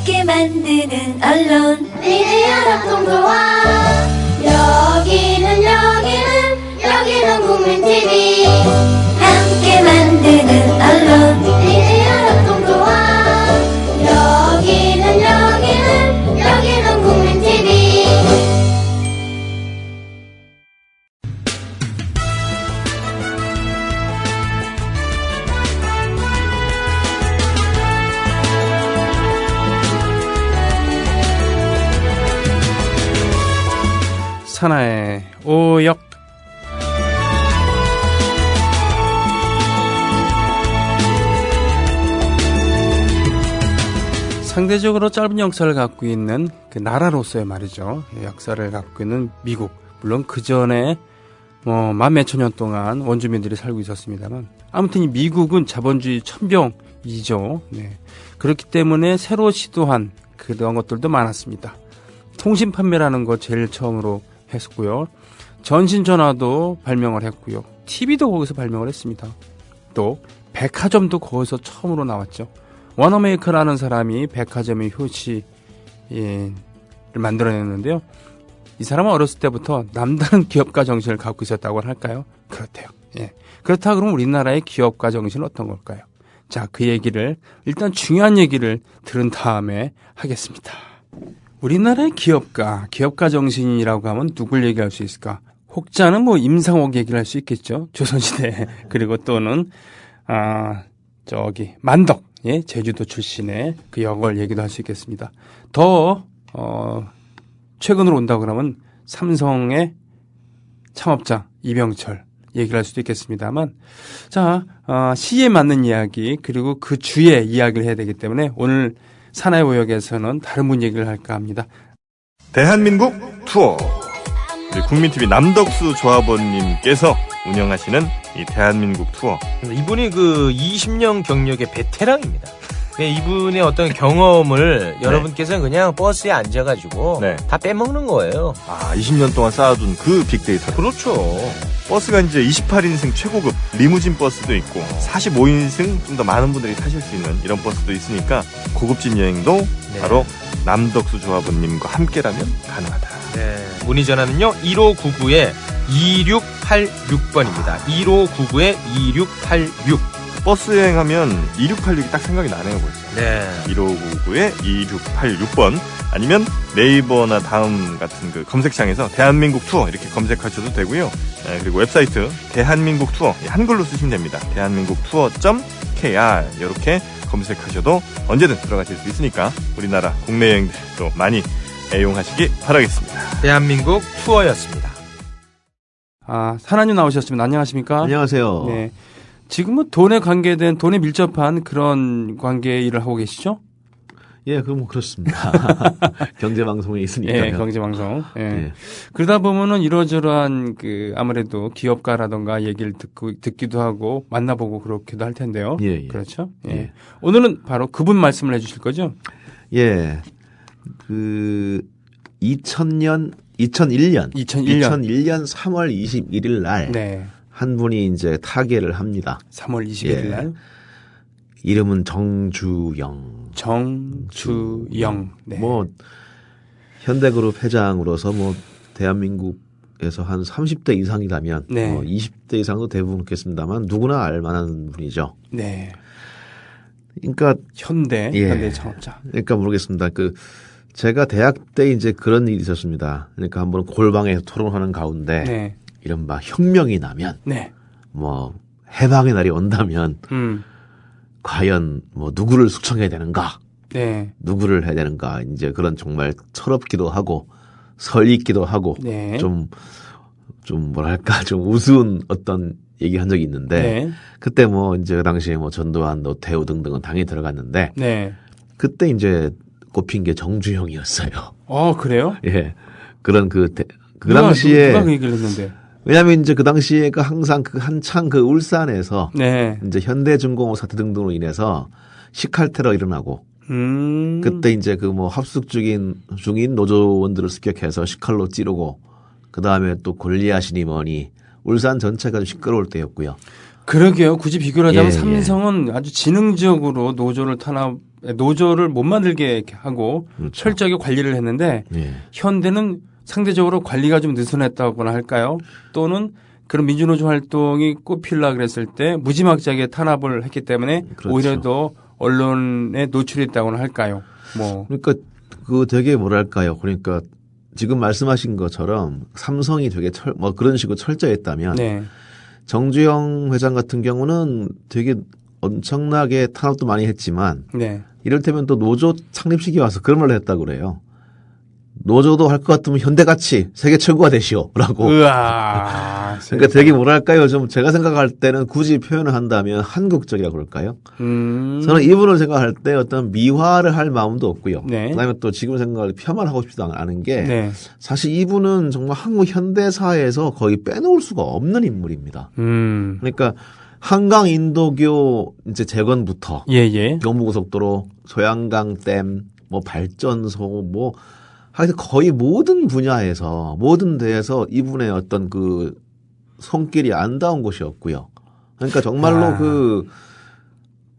함께 만드는 언론 미디어 협동조합. 여기는 국민TV. 함께 만드는 언론 미디어 협동조합. 여기는 국민TV. 산하의 오역. 상대적으로 짧은 역사를 갖고 있는 그 나라로서의 말이죠. 역사를 갖고 있는 미국. 물론 그 전에 만 몇천 년 동안 원주민들이 살고 있었습니다만 아무튼 이 미국은 자본주의 천병이죠. 네. 그렇기 때문에 새로 시도한 그런 것들도 많았습니다. 통신 판매라는 거 제일 처음으로 했고요. 전신전화도 발명을 했고요. TV도 거기서 발명을 했습니다. 또 백화점도 거기서 처음으로 나왔죠. 워너메이커라는 사람이 백화점의 표시를 만들어냈는데요. 이 사람은 어렸을 때부터 남다른 기업가 정신을 갖고 있었다고 할까요? 그렇대요. 예. 그렇다 그러면 우리나라의 기업가 정신은 어떤 걸까요? 자, 그 얘기를 일단 중요한 얘기를 들은 다음에 하겠습니다. 우리나라의 기업가 정신이라고 하면 누굴 얘기할 수 있을까? 혹자는 임상옥 얘기를 할 수 있겠죠. 조선시대. 그리고 또는 만덕. 예, 제주도 출신의 그 역을 얘기도 할 수 있겠습니다. 더 최근으로 온다고 그러면 삼성의 창업자 이병철 얘기를 할 수도 있겠습니다만, 자, 시에 맞는 이야기 그리고 그 주의 이야기를 해야 되기 때문에 오늘 산하의 오역에서는 다른 분 얘기를 할까 합니다. 대한민국 투어. 우리 국민TV 남덕수 조합원님께서 운영하시는 이 대한민국 투어. 이분이 그 20년 경력의 베테랑입니다. 이분의 어떤 경험을 여러분께서는 그냥 버스에 앉아가지고 다 빼먹는 거예요. 20년 동안 쌓아둔 그 빅데이터. 그렇죠. 버스가 이제 28인승 최고급 리무진 버스도 있고 45인승 좀 더 많은 분들이 타실 수 있는 이런 버스도 있으니까 고급진 여행도 바로 남덕수 조합원님과 함께라면 가능하다. 네. 문의 전화는요 1599-2686번입니다. 1599-2686. 버스 여행하면 2686이 딱 생각이 나네요 벌써. 네. 1599-2686번 아니면 네이버나 다음 같은 그 검색창에서 대한민국 투어 이렇게 검색하셔도 되고요. 그리고 웹사이트 대한민국 투어 한글로 쓰시면 됩니다. 대한민국 투어.kr 이렇게 검색하셔도 언제든 들어가실 수 있으니까 우리나라 국내 여행들도 많이 애용하시기 바라겠습니다. 대한민국 투어였습니다. 산하님 나오셨습니다. 안녕하십니까? 안녕하세요. 네. 지금은 돈에 밀접한 그런 관계 일을 하고 계시죠? 예, 그럼 그렇습니다. 경제방송에 있으니까요. 예, 경제방송. 예. 예. 그러다 보면은 이러저러한 아무래도 기업가라던가 얘기를 듣기도 하고 만나보고 그렇기도 할 텐데요. 예, 예. 그렇죠? 예. 예. 오늘은 바로 그분 말씀을 해 주실 거죠? 예. 2001년 3월 21일 날. 네. 한 분이 이제 타계를 합니다. 3월 21일 날. 이름은 정주영. 네. 현대그룹 회장으로서 대한민국에서 한 30대 이상이라면 20대 이상도 대부분 그렇겠습니다만 누구나 알 만한 분이죠. 네. 그러니까 현대 창업자. 그러니까 모르겠습니다. 제가 대학 때 이제 그런 일이 있었습니다. 그러니까 한번 골방에서 토론하는 가운데 이른바 혁명이 나면 해방의 날이 온다면 과연 누구를 숙청해야 되는가? 누구를 해야 되는가? 이제 그런 정말 철없기도 하고 설익기도 하고 좀 뭐랄까 좀 우스운 어떤 얘기한 적이 있는데 그때 이제 그 당시에 전두환, 노태우 등등은 당에 들어갔는데 그때 이제 꼽힌 게 정주영이었어요. 그래요? 예. 그런 그 당시에 누가 그 얘기를 했는데? 왜냐하면 이제 그 당시에 항상 한창 울산에서 이제 현대중공업 사태 등등으로 인해서 식칼 테러 일어나고 그때 이제 합숙 중인 노조원들을 습격해서 식칼로 찌르고 그 다음에 또 골리앗이니 뭐니 울산 전체가 좀 시끄러울 때였고요. 그러게요. 굳이 비교를 하자면 삼성은 아주 지능적으로 노조를 탄압 노조를 못 만들게 하고 그렇죠. 철저하게 관리를 했는데 예. 현대는 상대적으로 관리가 좀 느슨했다고나 할까요? 또는 그런 민주노조 활동이 꽃피우려 그랬을 때 무지막지하게 탄압을 했기 때문에 그렇죠. 오히려 더 언론에 노출했다고나 할까요? 뭐 그러니까 그 되게 뭐랄까요? 그러니까 지금 말씀하신 것처럼 삼성이 되게 뭐 그런 식으로 철저했다면 네. 정주영 회장 같은 경우는 되게 엄청나게 탄압도 많이 했지만 네. 이를테면 또 노조 창립 시기에 와서 그런 말을 했다고 그래요. 노조도 할 것 같으면 현대같이 세계 최고가 되시오라고. 으아. 그러니까 되게 뭐랄까요? 좀 제가 생각할 때는 굳이 표현을 한다면 한국적이라고 그럴까요? 저는 이분을 생각할 때 어떤 미화를 할 마음도 없고요. 네. 그다음에 또 지금 생각을 폄하하고 싶지도 않은 게 네. 사실 이분은 정말 한국 현대사에서 거의 빼놓을 수가 없는 인물입니다. 그러니까 한강 인도교 이제 재건부터 예예. 경부고속도로, 소양강 댐, 뭐 발전소, 뭐 하여튼 거의 모든 분야에서 모든 데에서 이분의 어떤 그 손길이 안 닿은 곳이 없고요. 그러니까 정말로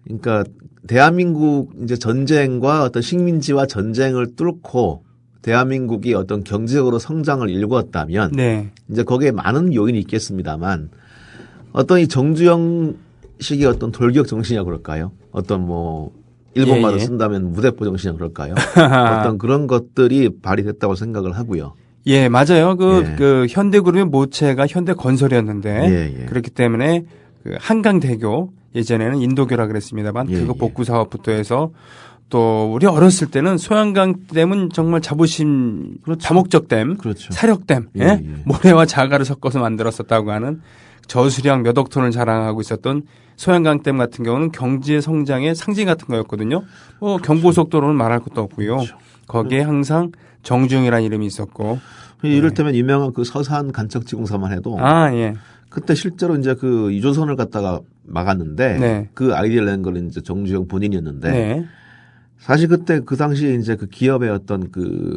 그러니까 대한민국 이제 전쟁과 어떤 식민지와 전쟁을 뚫고 대한민국이 어떤 경제적으로 성장을 일궜다면 네. 이제 거기에 많은 요인이 있겠습니다만 어떤 이 정주영식의 어떤 돌격 정신이라고 그럴까요? 어떤 뭐 일본말로 쓴다면 무대포 정신이라고 그럴까요? 어떤 그런 것들이 발휘됐다고 생각을 하고요. 예, 맞아요. 그 현대그룹의 모체가 현대건설이었는데 그렇기 때문에 그 한강대교 예전에는 인도교라 그랬습니다만 그거 복구 사업부터 해서 또 우리 어렸을 때는 소양강 댐은 정말 자부심, 그렇죠. 다목적 댐, 그렇죠. 사력댐, 모래와 자갈을 섞어서 만들었었다고 하는 저수량 몇 억 톤을 자랑하고 있었던 소양강 댐 같은 경우는 경제 성장의 상징 같은 거였거든요. 경부고속도로는 말할 것도 없고요. 그렇죠. 거기에 항상 정주영이라는 이름이 있었고. 이를테면 유명한 그 서산 간척지공사만 해도 그때 실제로 이제 그 유조선을 갖다가 막았는데 그 아이디어를 낸 거는 이제 정주영 본인이었는데 사실 그때 그 당시에 이제 그 기업의 어떤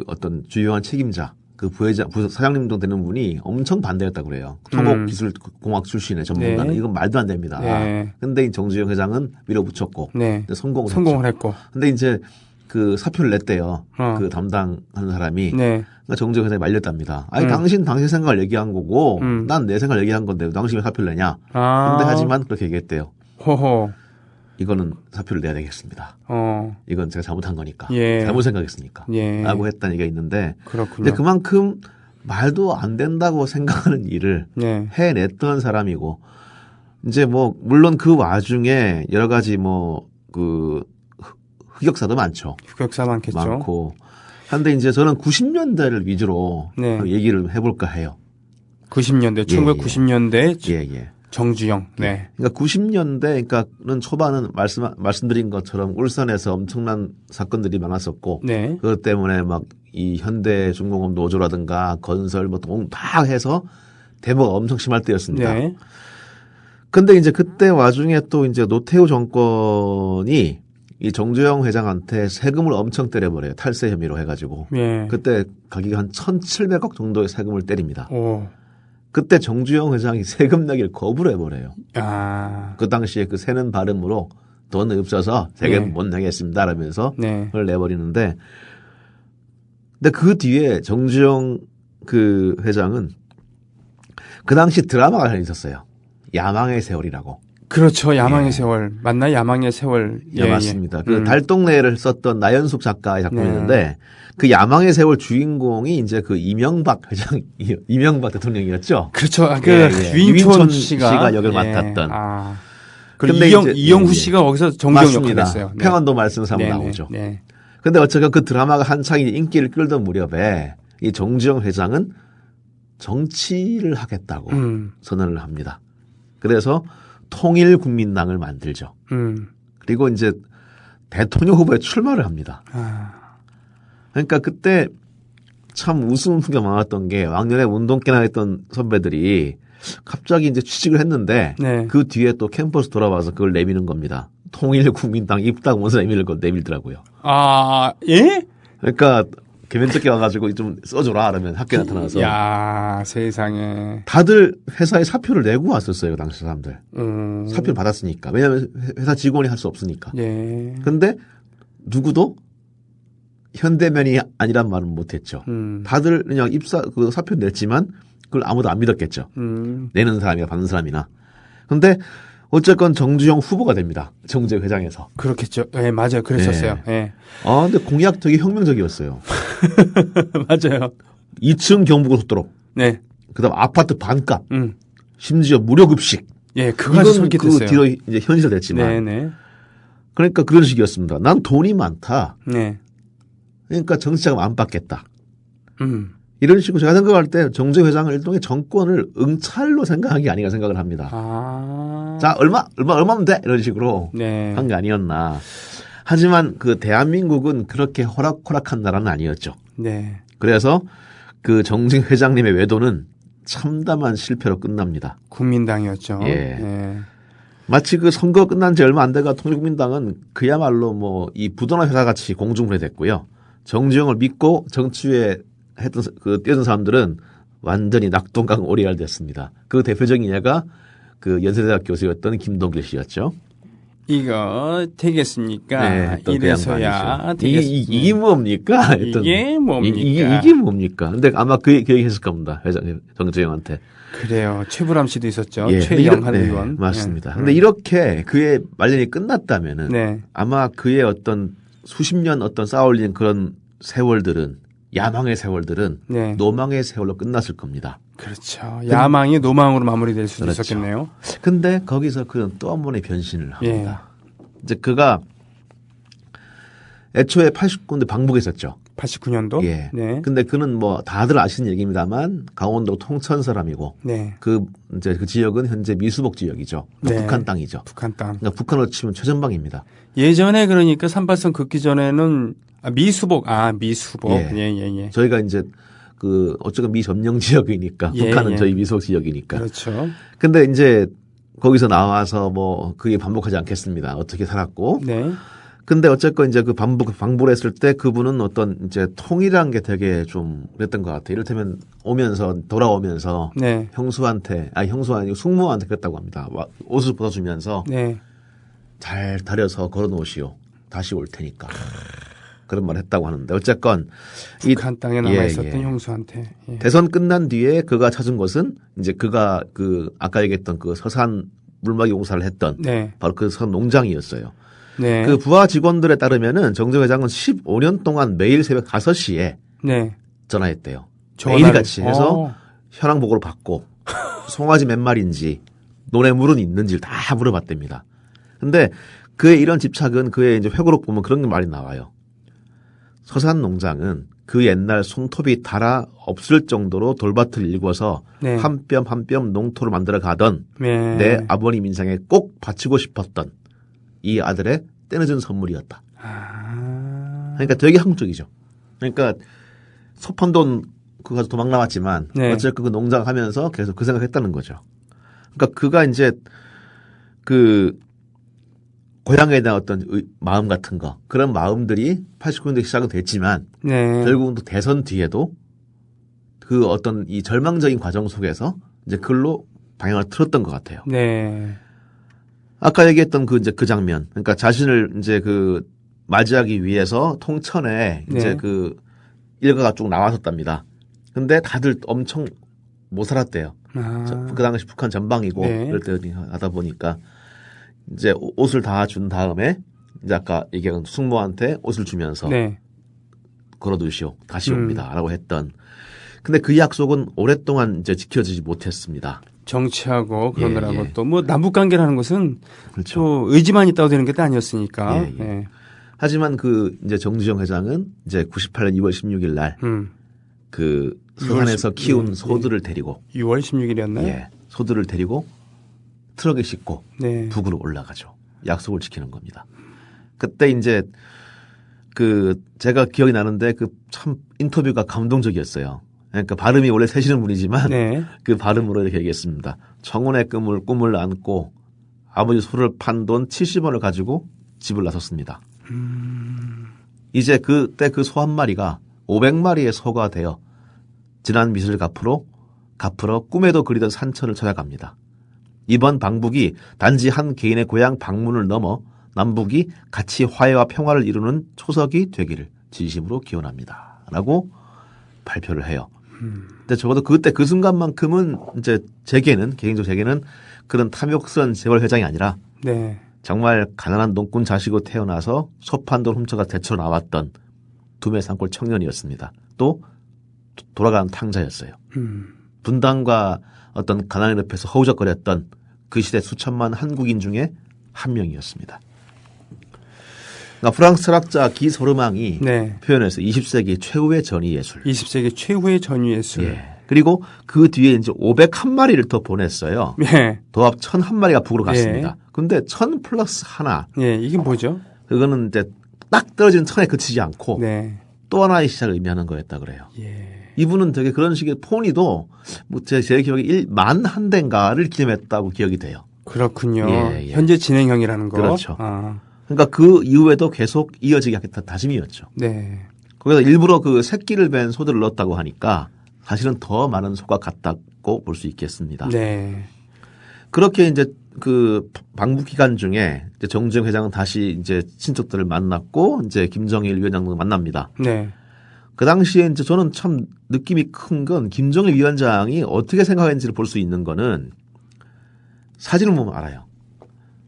어떤 주요한 책임자 그 부회장, 사장님도 되는 분이 엄청 반대했다고 그래요. 토목기술공학 출신의 전문가는 이건 말도 안 됩니다. 근데 이 정주영 회장은 밀어붙였고 성공을 했고. 근데 이제 그 사표를 냈대요. 그 담당하는 사람이. 그러니까 정주영 회장이 말렸답니다. 아니 당신 생각을 얘기한 거고 난 내 생각을 얘기한 건데 당신이 왜 사표를 내냐. 근데 하지만 그렇게 얘기했대요. 호호. 이거는 사표를 내야 되겠습니다. 이건 제가 잘못한 거니까. 잘못 생각했으니까. 라고 했다는 얘기가 있는데. 그렇군요. 근데 그만큼 말도 안 된다고 생각하는 일을 해냈던 사람이고, 이제 뭐, 물론 그 와중에 여러 가지 뭐, 흑역사도 많죠. 흑역사 많겠죠. 많고. 한데 이제 저는 90년대를 위주로 얘기를 해볼까 해요. 90년대, 1990년대. 예. 정주영. 그러니까 90년대는 초반은 말씀드린 것처럼 울산에서 엄청난 사건들이 많았었고 그것 때문에 막 이 현대 중공업 노조라든가 건설 뭐 다 해서 데모가 엄청 심할 때였습니다. 근데 이제 그때 와중에 또 이제 노태우 정권이 이 정주영 회장한테 세금을 엄청 때려버려요. 탈세 혐의로 해가지고. 그때 가격이 한 1,700억 정도의 세금을 때립니다. 그때 정주영 회장이 세금 내기를 거부를 해버려요. 그 당시에 그 세는 발음으로 돈이 없어서 세금 못 내겠습니다. 라면서 그걸 내버리는데 근데 그 뒤에 정주영 그 회장은 그 당시 드라마가 하나 있었어요. 야망의 세월이라고. 그렇죠. 야망의 세월. 맞나? 야망의 세월. 맞습니다. 그 달동네를 썼던 나연숙 작가의 작품이었는데 그 야망의 세월 주인공이 이제 그 이명박 대통령이었죠. 그렇죠. 유인촌 씨가 역을 맡았던. 근데 이영후 씨가 거기서 정주영 역할을 했어요. 평안도 말씀사무 나오죠. 근데 어쨌든 그 드라마가 한창 인기를 끌던 무렵에 이 정주영 회장은 정치를 하겠다고 선언을 합니다. 그래서 통일국민당을 만들죠. 그리고 이제 대통령 후보에 출마를 합니다. 그러니까 그때 참 웃음기가 많았던 게 왕년에 운동회나 했던 선배들이 갑자기 이제 취직을 했는데 그 뒤에 또 캠퍼스 돌아와서 그걸 내미는 겁니다. 통일국민당 입당 원서 내밀더라고요. 그러니까 개면적게 와가지고 좀 써줘라 그러면 학교에 나타나서. 야 세상에. 다들 회사에 사표를 내고 왔었어요. 당시 사람들. 사표를 받았으니까. 왜냐하면 회사 직원이 할 수 없으니까. 근데 누구도 현대면이 아니란 말은 못했죠. 다들 그냥 그 사표 냈지만 그걸 아무도 안 믿었겠죠. 내는 사람이나 받는 사람이나. 근데 어쨌건 정주영 후보가 됩니다. 정제회장에서. 그렇겠죠. 예, 맞아요. 그랬었어요. 네. 예. 아, 근데 공약 되게 혁명적이었어요. 맞아요. 2층 경부고속도로. 네. 그다음 아파트 반값. 심지어 무료 급식. 예, 그거 아주 솔깃했어요. 그 뒤로 이제 현실화됐지만. 네네. 그러니까 그런 식이었습니다. 난 돈이 많다. 네. 그러니까 정치자금 안 받겠다. 이런 식으로 제가 생각할 때 정재 회장은 일종의 정권을 응찰로 생각한 게 아닌가 생각을 합니다. 아. 자, 얼마면 돼? 이런 식으로 네. 한 게 아니었나. 하지만 그 대한민국은 그렇게 호락호락한 나라는 아니었죠. 네. 그래서 그 정재 회장님의 외도는 참담한 실패로 끝납니다. 국민당이었죠. 예. 네. 마치 그 선거 끝난 지 얼마 안 돼가 통일국민당은 그야말로 뭐 이 부도나 회사 같이 공중분해됐고요. 정주영을 믿고 정치에 했던 뛰어든 사람들은 완전히 낙동강 오리알 됐습니다. 그 대표적인 예가 그 연세대학 교수였던 김동길 씨였죠. 이거 되겠습니까? 네, 이래서야 되겠습니까? 이게 뭡니까? 이게 뭡니까? 이게 뭡니까? 근데 아마 그 얘기했을 겁니다. 회장 정주영한테. 그래요. 최불암 씨도 있었죠. 예, 최영한 네, 의원. 맞습니다. 네. 근데 이렇게 그의 말년이 끝났다면은 네. 아마 그의 어떤 수십 년 어떤 쌓아올린 그런 세월들은 야망의 세월들은 네. 노망의 세월로 끝났을 겁니다. 그렇죠. 야망이 노망으로 마무리될 수도 그렇죠. 있었겠네요. 근데 거기서 그는 또 한 번의 변신을 합니다. 예. 이제 그가 애초에 89년대 방북했었죠. 89년도? 예. 네. 근데 그는 뭐 다들 아시는 얘기입니다만 강원도 통천 사람이고 네. 이제 그 지역은 현재 미수복 지역이죠. 네. 북한 땅이죠. 북한 땅. 그러니까 북한으로 치면 최전방입니다. 예전에 그러니까 38선 긋기 전에는 미수복. 예. 예. 저희가 이제 어쨌든 미점령 지역이니까 예, 북한은 예. 저희 미수복 지역이니까. 그렇죠. 근데 이제 거기서 나와서 뭐 그게 반복하지 않겠습니다. 어떻게 살았고. 네. 근데 어쨌건 이제 그 방북을 했을 때 그분은 어떤 이제 통일한 게 되게 좀 그랬던 것 같아요. 이를테면 돌아오면서 네. 형수한테 아니고 숙모한테 그랬다고 합니다. 옷을 벗어주면서 네. 잘 다려서 걸어놓으시오. 다시 올 테니까. 그런 말을 했다고 하는데 어쨌건 북한 땅에 남아있었던 예. 형수한테. 예. 대선 끝난 뒤에 그가 찾은 것은 이제 그가 아까 얘기했던 그 서산 물막이 공사를 했던 네. 바로 그 선 농장이었어요. 네. 그 부하 직원들에 따르면은 정재 회장은 15년 동안 매일 새벽 5시에 네. 전화했대요. 전화를. 매일같이 해서 현황 보고를 받고 송아지 몇 마리인지 노래물은 있는지 다 물어봤답니다. 근데 그의 이런 집착은 그의 이제 회고록 보면 그런 말이 나와요. 서산 농장은 그 옛날 손톱이 달아 없을 정도로 돌밭을 일궈서 네. 한 뼘 한 뼘 농토를 만들어 가던 네. 내 아버님 인생에 꼭 바치고 싶었던 이 아들의 떼늦은 선물이었다. 그러니까 되게 한국적이죠. 그러니까 섭한 돈 그거 가지고 도망 나왔지만 네. 어쨌든 그 농장 하면서 계속 그 생각했다는 거죠. 그러니까 그가 이제 그 고향에 대한 어떤 마음 같은 거 그런 마음들이 89년대 시작은 됐지만 네. 결국은 또 대선 뒤에도 그 어떤 이 절망적인 과정 속에서 이제 글로 방향을 틀었던 것 같아요. 네. 아까 얘기했던 그 장면, 그러니까 자신을 이제 맞이하기 위해서 통천에 이제 네. 일가가 쭉 나왔었답니다. 근데 다들 엄청 못 살았대요. 그 당시 북한 전방이고 네. 그럴 때 하다 보니까 이제 옷을 다 준 다음에 이제 아까 얘기한 숙모한테 옷을 주면서 네. 걸어두시오. 다시 옵니다.라고 했던. 근데 그 약속은 오랫동안 이제 지켜지지 못했습니다. 정치하고 그러느라고 예. 또 뭐 남북관계라는 것은 그렇죠. 또 의지만 있다고 되는 게 아니었으니까. 예. 네. 하지만 이제 정주영 회장은 이제 98년 2월 16일 날 서산에서 키운 소들을 데리고 6월 16일이었나요? 예. 소들을 데리고 트럭에 싣고 네. 북으로 올라가죠. 약속을 지키는 겁니다. 그때 이제 제가 기억이 나는데 참 인터뷰가 감동적이었어요. 그러니까 발음이 원래 세시는 분이지만 네. 그 발음으로 이렇게 얘기했습니다. 청혼의 꿈을 안고 아버지 소를 판 돈 70원을 가지고 집을 나섰습니다. 이제 그때 그 소 한 마리가 500마리의 소가 되어 지난 미를 갚으러 꿈에도 그리던 산천을 찾아갑니다. 이번 방북이 단지 한 개인의 고향 방문을 넘어 남북이 같이 화해와 평화를 이루는 초석이 되기를 진심으로 기원합니다. 라고 발표를 해요. 근데 적어도 그때 그 순간만큼은 이제 개인적 제게는 그런 탐욕스러운 재벌 회장이 아니라 네. 정말 가난한 농군 자식으로 태어나서 소판돌 훔쳐가 대처로 나왔던 두메 산골 청년이었습니다. 또 돌아가는 탕자였어요. 분단과 어떤 가난의 늪에서 허우적거렸던 그 시대 수천만 한국인 중에 한 명이었습니다. 그러니까 프랑스 철학자 기 소르망이 네. 표현해서 20세기 최후의 전위예술. 20세기 최후의 전위예술. 예. 그리고 그 뒤에 이제 501마리를 더 보냈어요. 예. 도합 1001마리가 북으로 갔습니다. 근데 1000 플러스 하나. 예, 이게 뭐죠? 그거는 이제 딱 떨어지는 1000에 그치지 않고 네. 또 하나의 시작을 의미하는 거였다 그래요. 예. 이분은 되게 그런 식의 포니도 뭐 제 기억에 1만 한 대인가를 기념했다고 기억이 돼요. 그렇군요. 예, 예. 현재 진행형이라는 거. 그렇죠. 아. 그러니까 그 이후에도 계속 이어지게 하겠다 다짐이었죠. 네. 거기서 일부러 그 새끼를 뵌 소들을 넣었다고 하니까 사실은 더 많은 소가 같다고 볼 수 있겠습니다. 네. 그렇게 이제 그 방북 기간 중에 이제 정주영 회장은 다시 이제 친척들을 만났고 이제 김정일 위원장도 만납니다. 네. 그 당시에 이제 저는 참 느낌이 큰 건 김정일 위원장이 어떻게 생각했는지를 볼 수 있는 거는 사진을 보면 알아요.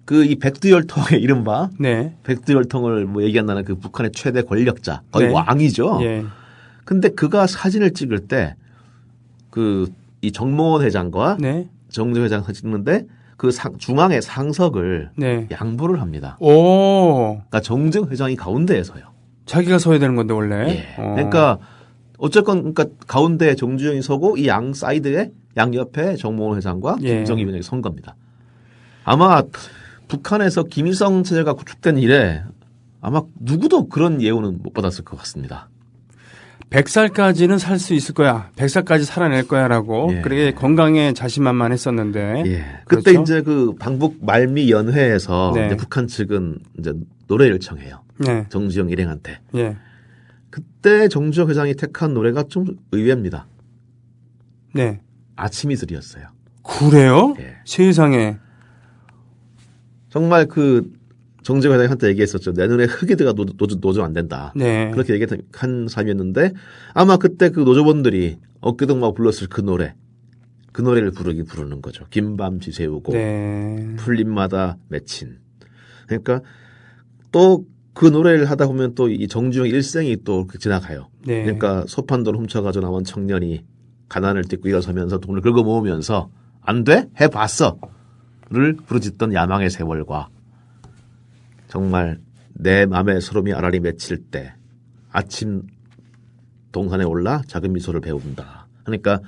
그 이 백두혈통의 이른바 네. 백두혈통을 뭐 얘기한다는 그 북한의 최대 권력자 거의 네. 왕이죠. 예. 근데 그가 사진을 찍을 때 그 이 정몽원 회장과 네. 정주 회장 사진 찍는데 그 중앙에 상석을 네. 양보를 합니다. 오. 그러니까 정정 회장이 가운데에 서요. 자기가 서야 되는 건데 원래. 예. 그러니까 어쨌건 그러니까 가운데 정주영이 서고 이 양 사이드에 양 옆에 정몽원 회장과 예. 김정일 위원장이 선 겁니다. 아마 북한에서 김일성 체제가 구축된 이래 아마 누구도 그런 예우는 못 받았을 것 같습니다. 100살까지는 살 수 있을 거야. 100살까지 살아낼 거야라고. 예. 그렇게 건강에 자신만만했었는데. 예. 그때 그렇죠? 이제 그 방북 말미 연회에서 네. 이제 북한 측은 이제 노래를 청해요. 네. 정주영 일행한테. 예. 그때 정주영 회장이 택한 노래가 좀 의외입니다. 네. 아침 이슬이었어요. 그래요? 예. 세상에. 정말 그 정주영 회장이 한때 얘기했었죠. 내 눈에 흑이드가 노조 안 된다. 네. 그렇게 얘기한 사람이었는데 아마 그때 그 노조원들이 어깨동무하고 불렀을 그 노래를 부르는 거죠. 긴밤 지새우고 네. 풀잎마다 맺힌. 그러니까 또 그 노래를 하다 보면 또 이 정주영 일생이 또 지나가요. 네. 그러니까 소판돌 훔쳐가지고 나온 청년이 가난을 딛고 일어서면서 돈을 긁어 모으면서 안 돼? 해봤어!를 부르짖던 야망의 세월과 정말 내 맘에 소름이 아라리 맺힐 때 아침 동산에 올라 작은 미소를 배운다. 그러니까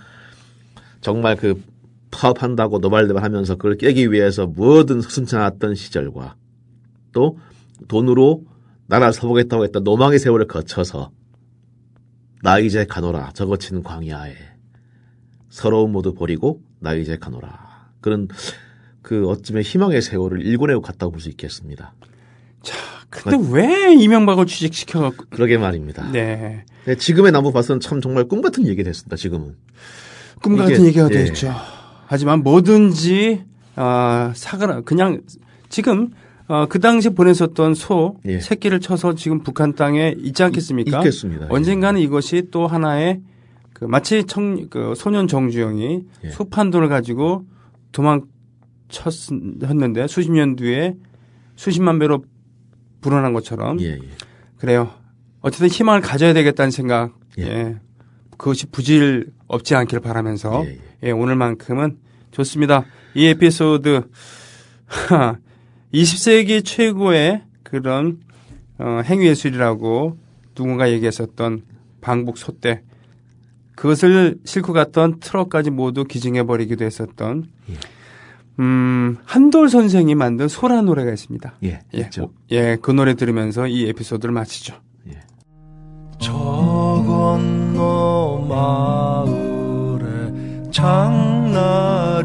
정말 그 파업한다고 노발대발하면서 그걸 깨기 위해서 뭐든 서슴지 않았던 시절과 또 돈으로 나라 서보겠다고 했던 노망의 세월을 거쳐서 나 이제 가노라 저 거친 광야에 서러움 모두 버리고 나 이제 가노라. 그런 그 어쩌면 희망의 세월을 일궈내고 갔다고 볼 수 있겠습니다. 자, 근데 왜 이명박을 취직시켜갖고. 그러게 말입니다. 네. 네, 지금의 나무 봐서는 참 정말 꿈 같은 얘기가 됐습니다. 지금은. 꿈 같은 얘기가 예. 됐죠. 하지만 뭐든지, 그냥 지금, 그 당시 보냈었던 소, 예. 새끼를 쳐서 지금 북한 땅에 있지 않겠습니까? 있겠습니다. 언젠가는 이것이 또 하나의 그 마치 소년 정주영이 예. 소판돌을 가지고 도망쳤는데 수십 년 뒤에 수십만 배로 불어난 것처럼 예, 예. 그래요. 어쨌든 희망을 가져야 되겠다는 생각. 예. 예. 그것이 부질 없지 않기를 바라면서 예, 예. 예, 오늘만큼은 좋습니다. 이 에피소드 20세기 최고의 그런 행위예술이라고 누군가 얘기했었던 방북 소떼 그것을 싣고 갔던 트럭까지 모두 기증해버리기도 했었던 한돌 선생이 만든 소라 노래가 있습니다. 예, 있죠. 그 노래 들으면서 이 에피소드를 마치죠. 예. 저 건너 마을에 장날이라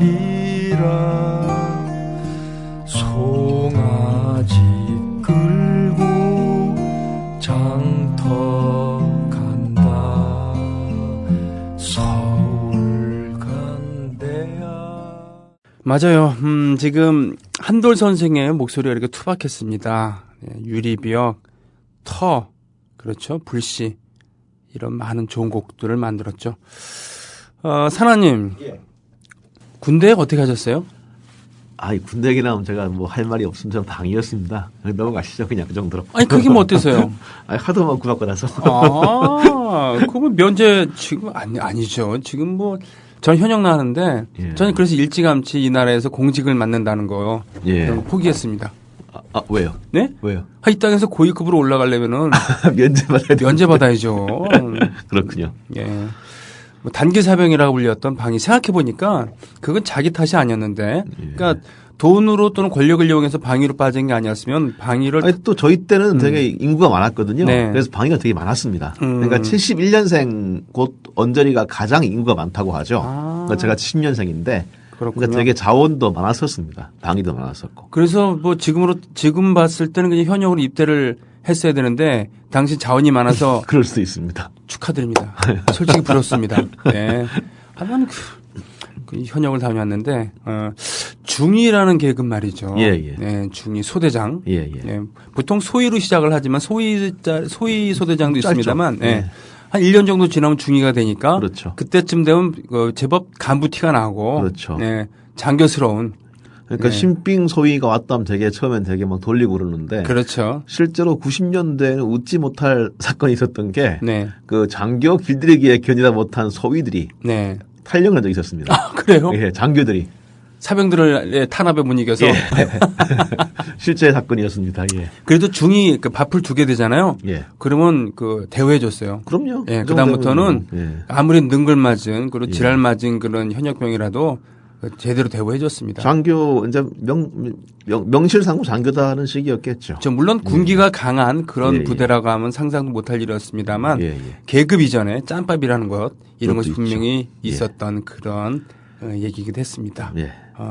송아지 끌고 장터 간다 서울 간대야. 맞아요. 지금 한돌 선생의 목소리가 이렇게 투박했습니다. 유리벽, 터, 그렇죠. 불씨 이런 많은 좋은 곡들을 만들었죠. 사나님, 군대에 어떻게 하셨어요? 군대 얘기 나오면 제가 뭐 할 말이 없으면 저 방이었습니다. 넘어가시죠. 그냥 그 정도로. 아니, 그게 뭐 어때서요? 하도만 구박고 나서. 그러면 면제 지금 아니죠. 지금 뭐, 전 현역 나왔는데, 저는 그래서 일찌감치 이 나라에서 공직을 맡는다는 거, 포기했습니다. 왜요? 네? 왜요? 이 땅에서 고위급으로 올라가려면은, 면제 받아야죠. 그렇군요. 예. 뭐 단기 사병이라고 불렸던 방이 생각해보니까 그건 자기 탓이 아니었는데, 그러니까 돈으로 또는 권력을 이용해서 방위로 빠진 게 아니었으면 방위를. 또 저희 때는 되게 인구가 많았거든요. 네. 그래서 방위가 되게 많았습니다. 그러니까 71년생 곧 언저리가 가장 인구가 많다고 하죠. 그러니까 제가 70년생인데. 그러니까 되게 자원도 많았었습니다. 방위도 많았었고. 그래서 뭐 지금 봤을 때는 그냥 현역으로 입대를 했어야 되는데 당시 자원이 많아서 그럴 수도 있습니다. 축하드립니다. 솔직히 부럽습니다. 네. 하면 그 현역을 다녀왔는데 중위라는 계급 말이죠. 네, 중위 소대장. 네, 보통 소위로 시작을 하지만 소위 소대장도 있습니다만 한 1년 정도 지나면 중위가 되니까 그렇죠. 그때쯤 되면 제법 간부 티가 나고 그렇죠. 네, 장교스러운. 그러니까 신빙 소위가 왔다면 처음엔 되게 막 돌리고 그러는데 그렇죠. 실제로 90년대에는 웃지 못할 사건이 있었던 게 그 장교 길들이기에 견디다 못한 소위들이 탈영을 한 적이 있었습니다. 그래요? 예, 장교들이. 사병들을 탄압에 못 이겨서. 실제 사건이었습니다. 예. 그래도 중이 밥풀 2개 되잖아요. 그러면 대우해 줬어요. 그럼요. 예, 그다음부터는 아무리 능글 맞은 그리고 지랄 맞은 그런 현역병이라도 제대로 대우해 줬습니다. 장교 이제 명실상부 장교다 하는 식이었겠죠. 물론 군기가 강한 그런 부대라고 하면 상상도 못할 일이었습니다만 계급 이전에 짬밥이라는 것 이런 것이 분명히 있었던 그런 얘기기도 했습니다.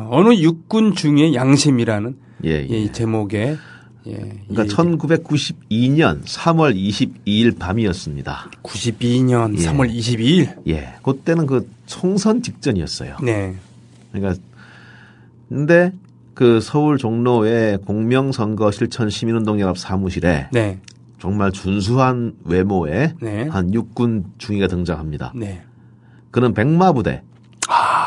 어느 육군 중의 양심이라는 이 제목의 그러니까 1992년 3월 22일 밤이었습니다. 92년 3월 22일. 예, 그때는 그 총선 직전이었어요. 네. 그러니까 근데 그 서울 종로의 공명선거 실천 시민운동연합 사무실에 정말 준수한 외모의 한 육군 중위가 등장합니다. 그는 백마부대.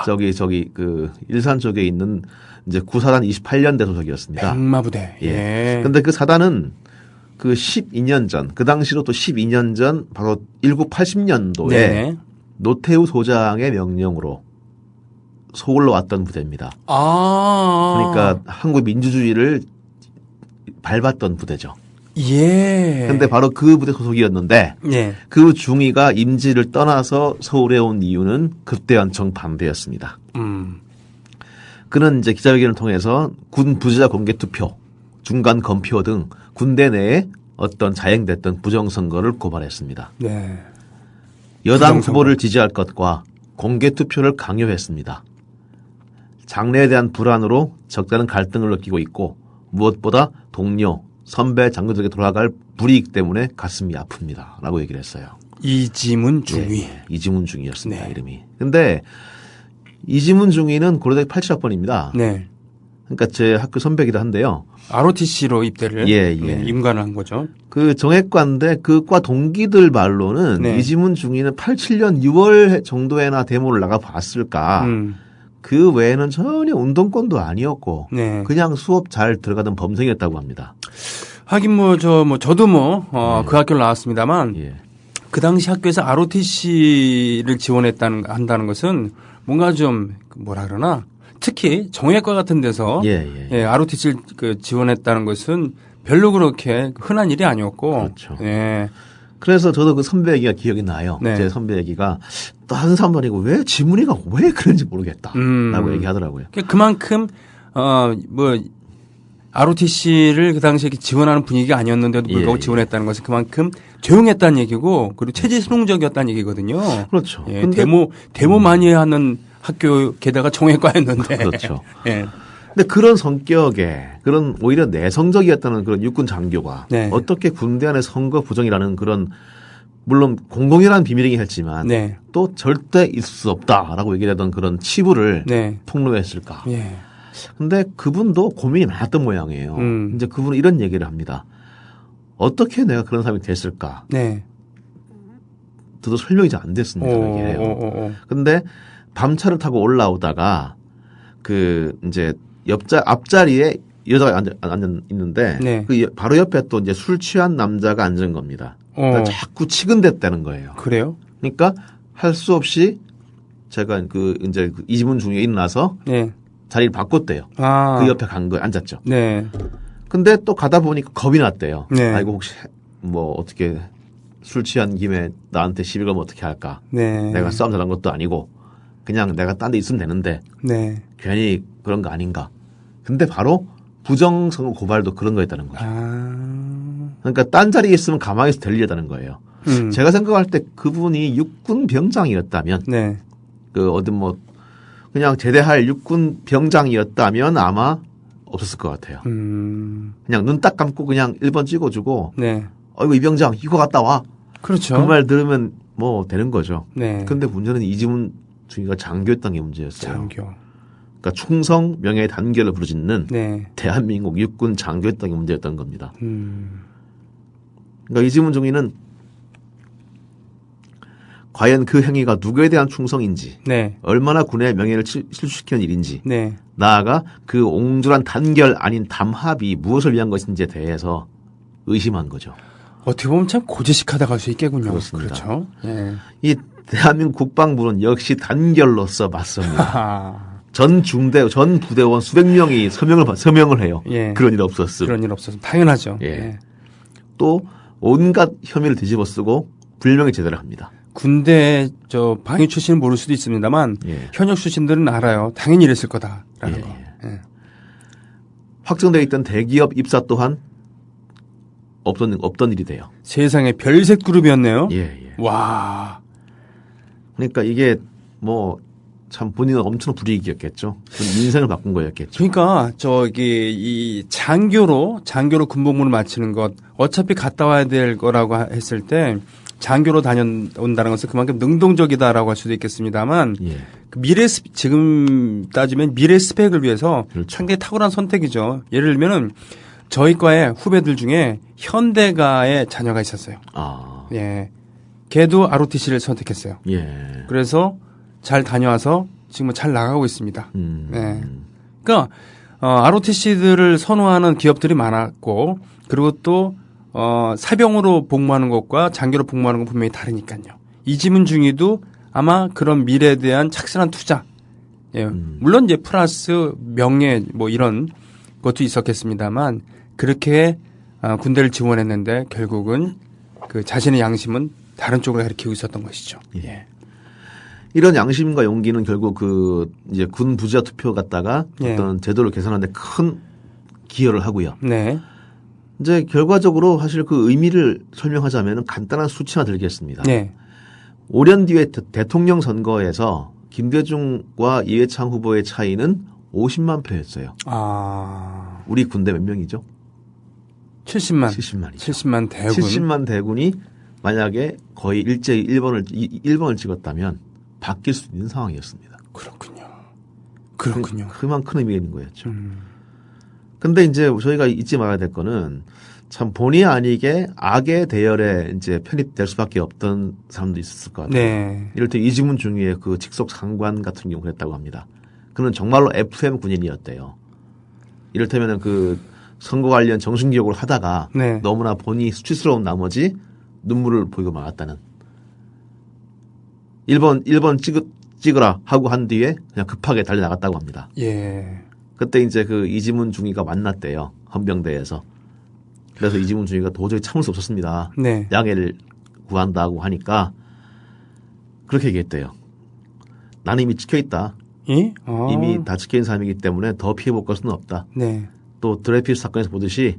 저기 그 일산 쪽에 있는 이제 구사단 28년대 소속이었습니다. 백마부대. 예. 근데 그 사단은 그 12년 전, 그 당시로 또 12년 전 바로 1980년도에 노태우 소장의 명령으로 서울로 왔던 부대입니다. 그러니까 한국 민주주의를 밟았던 부대죠. 근데 바로 그 부대 소속이었는데 그 중위가 임지를 떠나서 서울에 온 이유는 급대연청 반대였습니다. 그는 이제 기자회견을 통해서 군 부재자 공개투표, 중간 검표 등 군대 내에 어떤 자행됐던 부정선거를 고발했습니다. 여당 후보를 지지할 것과 공개투표를 강요했습니다. 장래에 대한 불안으로 적잖은 갈등을 느끼고 있고 무엇보다 동료, 선배 장교들에게 돌아갈 불이익 때문에 가슴이 아픕니다. 라고 얘기를 했어요. 이지문 중위. 이지문 중위였습니다. 이름이. 근데 이지문 중위는 고려대 87학번입니다. 그러니까 제 학교 선배기도 한데요. ROTC로 입대를 임관을 한 거죠. 그 정액과인데 그 과 동기들 말로는 이지문 중위는 87년 6월 정도에나 데모를 나가 봤을까. 그 외에는 전혀 운동권도 아니었고 그냥 수업 잘 들어가던 범생이었다고 합니다. 하긴 저도 그 학교를 나왔습니다만 그 당시 학교에서 ROTC를 한다는 것은 뭔가 좀 뭐라 그러나 특히 정형외과 같은 데서 ROTC를 지원했다는 것은 별로 그렇게 흔한 일이 아니었고. 그렇죠. 그래서 저도 그 선배 얘기가 기억이 나요. 제 선배 얘기가 또 한 사람도 왜 지문이가 왜 그런지 모르겠다라고 얘기하더라고요. 그만큼 ROTC를 그 당시에 지원하는 분위기가 아니었는데도 불구하고 지원했다는 것은 그만큼 조용했다는 얘기고 그리고 체제 실용적이었다는 얘기거든요. 그렇죠. 데모 많이 하는 학교 게다가 정형외과였는데. 그렇죠. 근데 그런 성격의 그런 오히려 내성적이었다는 그런 육군 장교가 어떻게 군대 안에 선거 부정이라는 그런 물론 공공연한 비밀이긴 했지만 또 절대 있을 수 없다라고 얘기하던 그런 치부를 폭로했을까. 근데 그분도 고민이 많았던 모양이에요. 이제 그분은 이런 얘기를 합니다. 어떻게 내가 그런 사람이 됐을까? 네. 저도 설명이 잘 안 됐습니다. 얘기해요. 근데 밤차를 타고 올라오다가 그 이제 앞자리에 여자가 앉아 있는데 네. 그 바로 옆에 또 이제 술 취한 남자가 앉은 겁니다. 그러니까 자꾸 치근댔다는 거예요. 그래요? 그러니까 할 수 없이 제가 그 이제 이지문 중에 일어나서 네. 자리를 바꿨대요. 그 옆에 간 거에 앉았죠. 네. 근데 또 가다 보니까 겁이 났대요. 네. 아이고 혹시 뭐 어떻게 술 취한 김에 나한테 시비 걸면 어떻게 할까? 네. 내가 싸움 잘한 것도 아니고 그냥 내가 딴 데 있으면 되는데 네. 괜히 그런 거 아닌가? 근데 바로 부정선거 고발도 그런 거였다는 거죠. 그러니까 딴 자리에 있으면 가만히 있어 될 일이라는 거예요. 제가 생각할 때 그분이 육군 병장이었다면, 네. 그 어디 뭐 그냥 제대할 육군 병장이었다면 아마 없었을 것 같아요. 그냥 눈 딱 감고 그냥 1번 찍어주고, 네. 어이구 이 병장 이거 갔다 와. 그렇죠. 그 말 들으면 뭐 되는 거죠. 네. 근데 문제는 이지문 중위가 장교였던 게 문제였어요. 장교. 그러니까 충성 명예의 단결을 부르짖는 네. 대한민국 육군 장교였던 게 문제였던 겁니다. 그러니까 이지문 중위는 과연 그 행위가 누구에 대한 충성인지, 네. 얼마나 군의 명예를 실추시키는 일인지, 네. 나아가 그 옹졸한 단결 아닌 담합이 무엇을 위한 것인지에 대해서 의심한 거죠. 어떻게 보면 참 고지식하다 갈 수 있겠군요. 그렇습니다. 그렇죠. 네. 이 대한민국 국방부는 역시 단결로서 맞섭니다. 전 부대원 수백 명이 서명을 해요. 예. 그런 일 없었음. 그런 일 없었음. 당연하죠. 예. 예. 또 온갖 혐의를 뒤집어 쓰고 불명예 제대로 합니다. 군대 방위 출신은 모를 수도 있습니다만 예. 현역 출신들은 알아요. 당연히 이랬을 거다라는 예. 거. 예. 확정되어 있던 대기업 입사 또한 없던 일이 돼요. 세상에 별색 그룹이었네요. 예. 와. 그러니까 이게 뭐 참 본인은 엄청난 불이익이었겠죠. 인생을 바꾼 거였겠죠. 그러니까 이 장교로 군복무를 마치는 것 어차피 갔다 와야 될 거라고 했을 때 장교로 다녀온다는 것은 그만큼 능동적이다라고 할 수도 있겠습니다만 예. 그 지금 따지면 미래 스펙을 위해서 그렇죠. 상당히 탁월한 선택이죠. 예를 들면은 저희 과의 후배들 중에 현대가의 자녀가 있었어요. 아. 예. 걔도 ROTC를 선택했어요. 예. 그래서 잘 다녀와서 지금 잘 나가고 있습니다. 네. 그러니까 ROTC들을 선호하는 기업들이 많았고 그리고 또 사병으로 복무하는 것과 장교로 복무하는 건 분명히 다르니까요. 이지문 중위도 아마 그런 미래에 대한 착실한 투자. 예. 물론 이제 플러스 명예 뭐 이런 것도 있었겠습니다만 그렇게 군대를 지원했는데 결국은 그 자신의 양심은 다른 쪽으로 가리키고 있었던 것이죠. 예. 이런 양심과 용기는 결국 이제 군 부지와 투표 갖다가 어떤 제도를 개선하는 데 큰 기여를 하고요. 네. 이제 결과적으로 사실 그 의미를 설명하자면 간단한 수치나 들겠습니다. 네. 5년 뒤에 대통령 선거에서 김대중과 이회창 후보의 차이는 50만 표였어요. 아. 우리 군대 몇 명이죠? 70만. 70만이죠. 70만 대군. 70만 대군이 만약에 거의 일제히 1번을 찍었다면 바뀔 수 있는 상황이었습니다. 그렇군요. 그만 큰 의미가 있는 거였죠. 근데 이제 저희가 잊지 말아야 될 거는 참 본의 아니게 악의 대열에 이제 편입될 수밖에 없던 사람도 있었을 것 같아요. 네. 이럴 때 이지문 중위의 그 직속 상관 같은 경우 그랬다고 합니다. 그는 정말로 FM 군인이었대요. 이를테면은 그 선거 관련 정신기록을 하다가 네. 너무나 본인이 수치스러운 나머지 눈물을 보이고 말았다는. 1번 찍으라 하고 한 뒤에 그냥 급하게 달려나갔다고 합니다. 예. 그때 이제 그 이지문 중위가 만났대요. 헌병대에서. 그래서 이지문 중위가 도저히 참을 수 없었습니다. 네. 양해를 구한다고 하니까 그렇게 얘기했대요. 나는 이미 찍혀있다. 예? 이미 다 찍혀있는 사람이기 때문에 더 피해볼 것은 없다. 네. 또 드레이피스 사건에서 보듯이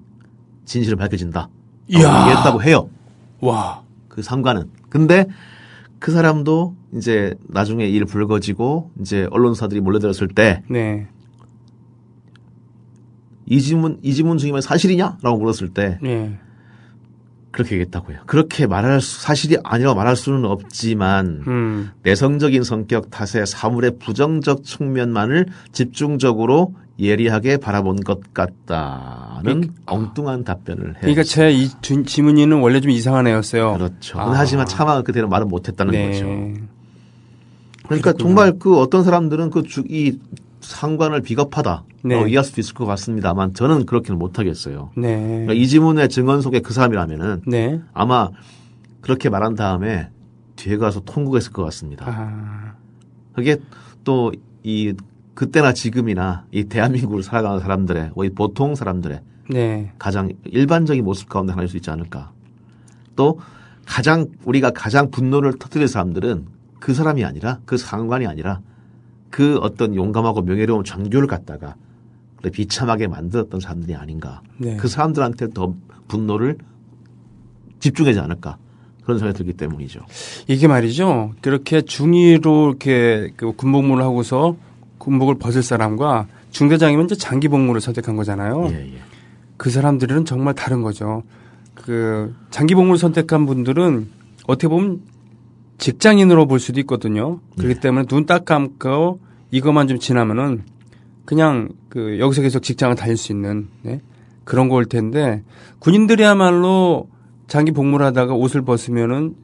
진실은 밝혀진다. 이야. 얘기했다고 해요. 와. 그 상관은. 근데 그 사람도 이제 나중에 일 불거지고 이제 언론사들이 몰려들었을 때 네. 이지문 중이면 사실이냐? 라고 물었을 때 네. 그렇게 얘기했다고요. 그렇게 사실이 아니라고 말할 수는 없지만 내성적인 성격 탓에 사물의 부정적 측면만을 집중적으로 예리하게 바라본 것 같다는 엉뚱한 답변을 해요. 그러니까 제 이 지문이는 원래 좀 이상한 애였어요. 그렇죠. 하지만 차마 그대로 말을 못했다는 네. 거죠. 그러니까 그렇구나. 정말 그 어떤 사람들은 이 상관을 비겁하다 네. 이해할 수도 있을 것 같습니다만 저는 그렇게는 못하겠어요. 네. 그러니까 이 지문의 증언 속에 그 사람이라면은 네. 아마 그렇게 말한 다음에 뒤에 가서 통곡했을 것 같습니다. 그게 또 그때나 지금이나 이 대한민국을 살아가는 사람들의 보통 사람들의 네. 가장 일반적인 모습 가운데 하나일 수 있지 않을까. 또 우리가 가장 분노를 터뜨릴 사람들은 그 사람이 아니라 그 상관이 아니라 그 어떤 용감하고 명예로운 장교를 갖다가 비참하게 만들었던 사람들이 아닌가. 네. 그 사람들한테 더 분노를 집중하지 않을까. 그런 생각이 들기 때문이죠. 이게 말이죠. 그렇게 중위로 이렇게 군복무를 하고서 군복을 벗을 사람과 중대장이면 이제 장기 복무를 선택한 거잖아요. 예. 그 사람들은 정말 다른 거죠. 장기 복무를 선택한 분들은 어떻게 보면 직장인으로 볼 수도 있거든요. 그렇기 때문에 눈 딱 감고 이것만 좀 지나면은 그냥 여기서 계속 직장을 다닐 수 있는 그런 거일 텐데 군인들이야말로 장기 복무를 하다가 옷을 벗으면은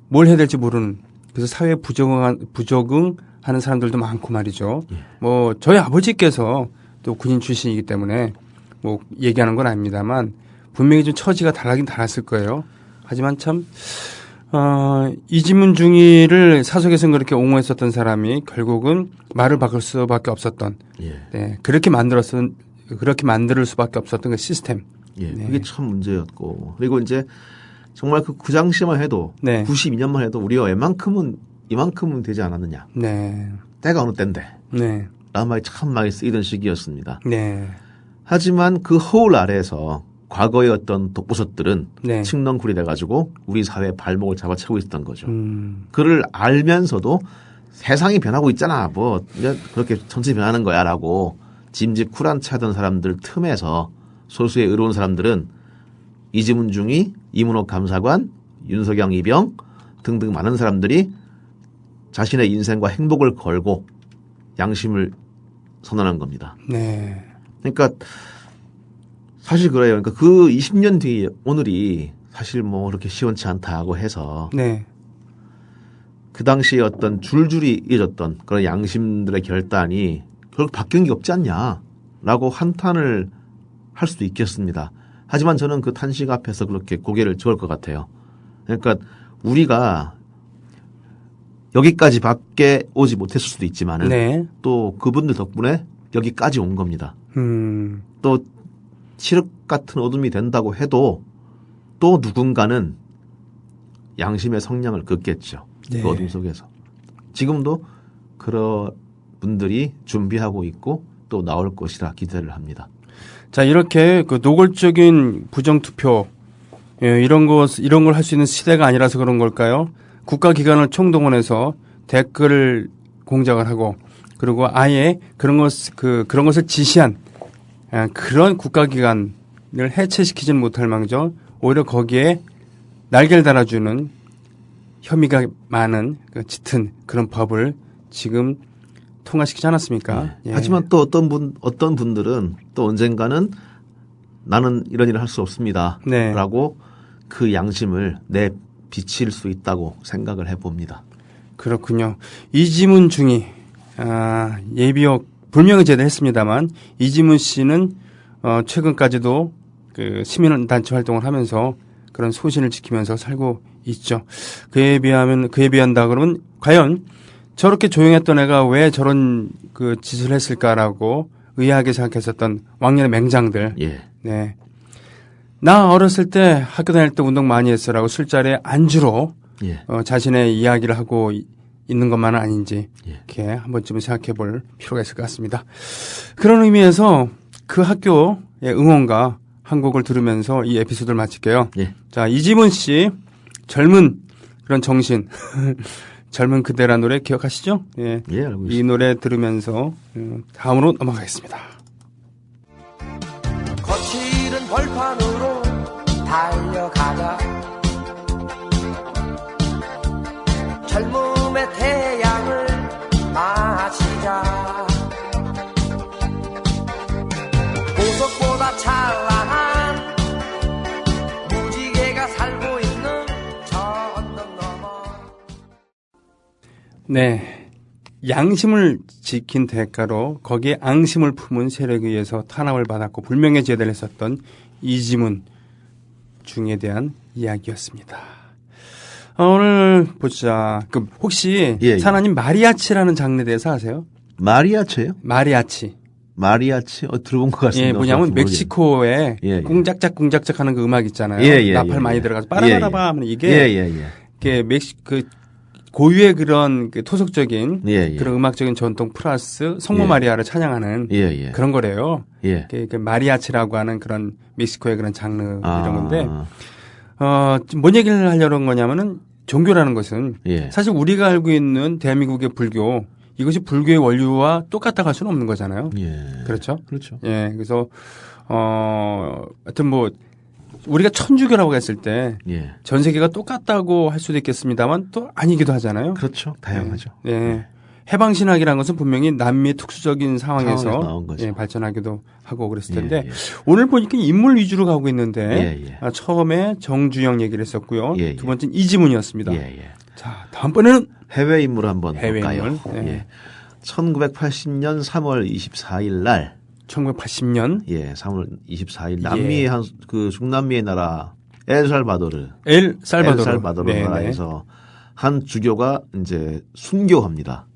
뭘 해야 될지 모르는 그래서 사회에 부적응하는 사람들도 많고 말이죠. 뭐 저희 아버지께서 또 군인 출신이기 때문에 뭐 얘기하는 건 아닙니다만 분명히 좀 처지가 달라긴 달랐을 거예요. 하지만 참 이지문 중위를 사석에서는 그렇게 옹호했었던 사람이 결국은 말을 바꿀 수밖에 없었던 네, 그렇게 만들 수밖에 없었던 그 시스템. 네. 그게 참 문제였고 그리고 이제 정말 그 당시만 해도 92년만 해도 우리가 이만큼은 되지 않았느냐. 네. 때가 어느 때인데. 네. 라는 말이 참 많이 쓰이던 시기였습니다. 네. 하지만 그 허울 아래에서 과거의 어떤 독보섯들은 칡넝쿨이 돼가지고 우리 사회의 발목을 잡아채고 있었던 거죠. 그를 알면서도 세상이 변하고 있잖아. 뭐 그렇게 천천히 변하는 거야라고 짐짓 쿨한 체 하던 사람들 틈에서 소수의 의로운 사람들은 이지문 중위, 이문옥 감사관, 윤석영 이병 등등 많은 사람들이 자신의 인생과 행복을 걸고 양심을 선언한 겁니다. 네. 그러니까 사실 그래요. 그러니까 그 20년 뒤 오늘이 사실 뭐 그렇게 시원치 않다고 해서 그 당시에 어떤 줄줄이 이어졌던 그런 양심들의 결단이 결국 바뀐 게 없지 않냐라고 한탄을 할 수도 있겠습니다. 하지만 저는 그 탄식 앞에서 그렇게 고개를 저을 것 같아요. 그러니까 우리가 여기까지 밖에 오지 못했을 수도 있지만은 또 그분들 덕분에 여기까지 온 겁니다. 또 칠흑 같은 어둠이 된다고 해도 또 누군가는 양심의 성량을 긋겠죠. 그 어둠 속에서. 지금도 그런 분들이 준비하고 있고 또 나올 것이라 기대를 합니다. 자, 이렇게 노골적인 부정투표 이런 걸 할 수 있는 시대가 아니라서 그런 걸까요? 국가기관을 총동원해서 댓글을 공작을 하고 그리고 아예 그런 것을 지시한 그런 국가기관을 해체시키지는 못할 망정 오히려 거기에 날개를 달아주는 혐의가 많은 짙은 그런 법을 지금 통과시키지 않았습니까? 하지만 또 어떤 분들은 또 언젠가는 나는 이런 일을 할 수 없습니다. 라고 그 양심을 내비칠 수 있다고 생각을 해봅니다. 그렇군요. 이지문 중위 예비역 불명예 제대했습니다만 이지문 씨는 최근까지도 그 시민단체 활동을 하면서 그런 소신을 지키면서 살고 있죠. 그에 비한다 그러면 과연 저렇게 조용했던 애가 왜 저런 그 짓을 했을까라고 의아하게 생각했었던 왕년의 맹장들. 네. 나 어렸을 때 학교 다닐 때 운동 많이 했어라고 술자리에 안주로 자신의 이야기를 하고 있는 것만은 아닌지 이렇게 한 번쯤은 생각해 볼 필요가 있을 것 같습니다. 그런 의미에서 그 학교의 응원가 한 곡을 들으면서 이 에피소드를 마칠게요. 자, 이지문 씨 젊은 그런 정신 젊은 그대란 노래 기억하시죠? 알고 있습니다. 이 노래 들으면서 다음으로 넘어가겠습니다. 거칠은 벌판으로 달려가자 젊음의 태양을 마시자 네. 양심을 지킨 대가로 거기에 앙심을 품은 세력에 의해서 탄압을 받았고 불명예 제대를 했었던 이지문 중에 대한 이야기였습니다. 오늘 보자. 그 혹시 예, 예. 사나님 마리아치라는 장르에 대해서 아세요? 마리아치요? 마리아치. 마리아치? 들어본 것 같습니다. 예, 뭐냐면 멕시코에 예, 예. 꿍짝짝 하는 그 음악 있잖아요. 예, 예, 나팔 예, 많이 예. 들어가서 빠라바라바 하면 이게 예. 이게 그 고유의 그런 그 토속적인 예, 예. 그런 음악적인 전통 플러스 성모 예. 마리아를 찬양하는 예. 그런 거래요. 예. 그 마리아치라고 하는 그런 멕시코의 그런 장르 이런 건데 뭔 얘기를 하려는 거냐면은 종교라는 것은 예. 사실 우리가 알고 있는 대한민국의 불교 이것이 불교의 원류와 똑같다고 할 수는 없는 거잖아요. 예. 그렇죠? 그렇죠. 예. 그래서 하여튼 뭐 우리가 천주교라고 했을 때 전 예. 세계가 똑같다고 할 수도 있겠습니다만 또 아니기도 하잖아요. 그렇죠. 다양하죠. 예. 해방신학이라는 것은 분명히 남미의 특수적인 상황에서 나온 거죠. 예, 발전하기도 하고 그랬을 텐데 예. 오늘 보니까 인물 위주로 가고 있는데 예. 처음에 정주영 얘기를 했었고요. 예. 두 번째는 이지문이었습니다. 예. 자, 다음번에는 해외 인물 한번 해외 볼까요? 인물. 예. 예. 1980년 3월 24일 날 1980년 3월 24일 남미의 그 중남미의 나라 엘살바도르 네네. 나라에서 한 주교가 이제 순교합니다.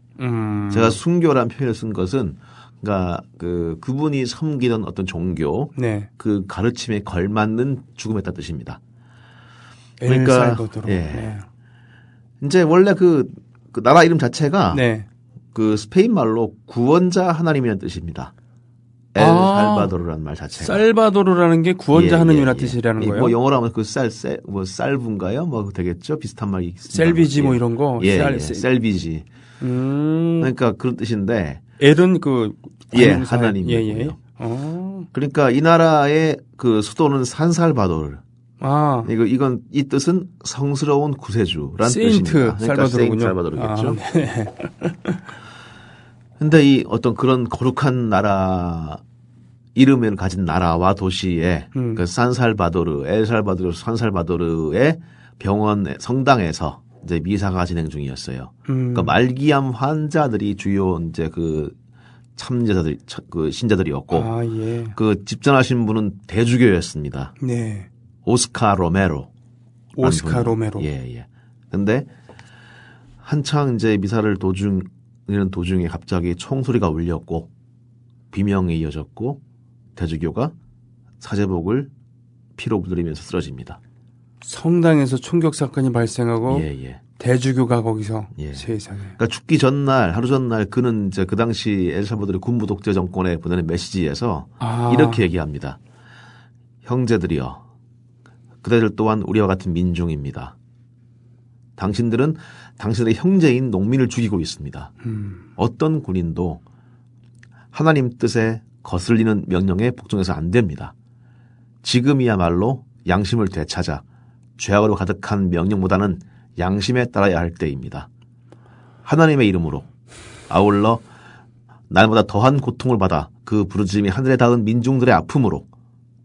제가 순교란 표현을 쓴 것은 그러니까 그분이 섬기던 어떤 종교 그 가르침에 걸맞는 죽음했다는 뜻입니다. 그러니까 엘살바도르. 이제 원래 그 나라 이름 자체가 그 스페인 말로 구원자 하나님이라는 뜻입니다. 엘살바도르라는 말 자체가. 살바도르라는 게 구원자 하나님이라는 뜻이라는 거예요. 뭐 영어로 하면 그 살브인가요? 뭐 되겠죠? 비슷한 말이 있습니다. 셀비지 뭐 이런 거. 셀비지. 그러니까 그런 뜻인데. 엘은 하나님이고요. 그러니까 이 나라의 그 수도는 산살바도르. 이건 이 뜻은 성스러운 구세주라는 뜻입니다. 그러니까 세인트 살바도르겠죠. 근데 이 어떤 그런 거룩한 나라 이름을 가진 나라와 도시에 그 엘살바도르 산살바도르의 병원 성당에서 이제 미사가 진행 중이었어요. 그러니까 말기암 환자들이 주요 이제 그 참제자들이 그 신자들이었고 그 집전하신 분은 대주교였습니다. 오스카 로메로. 예. 근데 한창 이제 미사를 이런 도중에 갑자기 총소리가 울렸고 비명이 이어졌고 대주교가 사제복을 피로 묻으리면서 쓰러집니다. 성당에서 총격 사건이 발생하고 대주교가 거기서 세상에. 그러니까 죽기 전날 하루 전날 그는 이제 그 당시 엘살바도르 군부 독재 정권에 보내는 메시지에서 이렇게 얘기합니다. 형제들이여, 그대들 또한 우리와 같은 민중입니다. 당신들은 당신의 형제인 농민을 죽이고 있습니다. 어떤 군인도 하나님 뜻에 거슬리는 명령에 복종해서 안 됩니다. 지금이야말로 양심을 되찾아 죄악으로 가득한 명령보다는 양심에 따라야 할 때입니다. 하나님의 이름으로 아울러 날보다 더한 고통을 받아 그 부르짖음이 하늘에 닿은 민중들의 아픔으로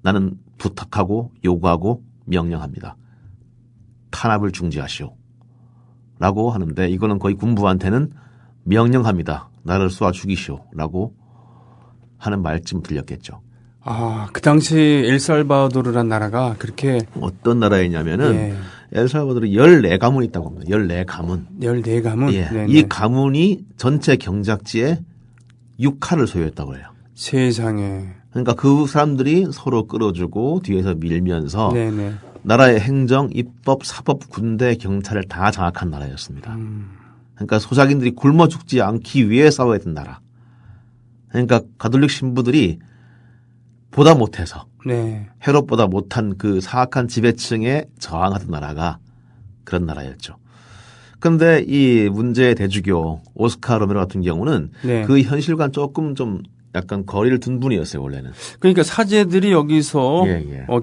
나는 부탁하고 요구하고 명령합니다. 탄압을 중지하시오. 라고 하는데 이거는 거의 군부한테는 명령합니다. 나를 쏘아 죽이시오. 라고 하는 말쯤 들렸겠죠. 그 당시 엘살바도르란 나라가 그렇게 어떤 나라였냐면은 엘살바도르 14가문이 있다고 합니다. 14가문. 14가문? 이 가문이 전체 경작지의 6할을 소유했다고 해요. 세상에. 그러니까 그 사람들이 서로 끌어주고 뒤에서 밀면서 나라의 행정, 입법, 사법, 군대, 경찰을 다 장악한 나라였습니다. 그러니까 소작인들이 굶어 죽지 않기 위해 싸워야 된 나라. 그러니까 가톨릭 신부들이 보다 못해서 헤롯보다 못한 그 사악한 지배층에 저항하던 나라가 그런 나라였죠. 그런데 이 문제의 대주교 오스카 로메로 같은 경우는 그 현실과는 조금 좀 약간 거리를 둔 분이었어요, 원래는. 그러니까 사제들이 여기서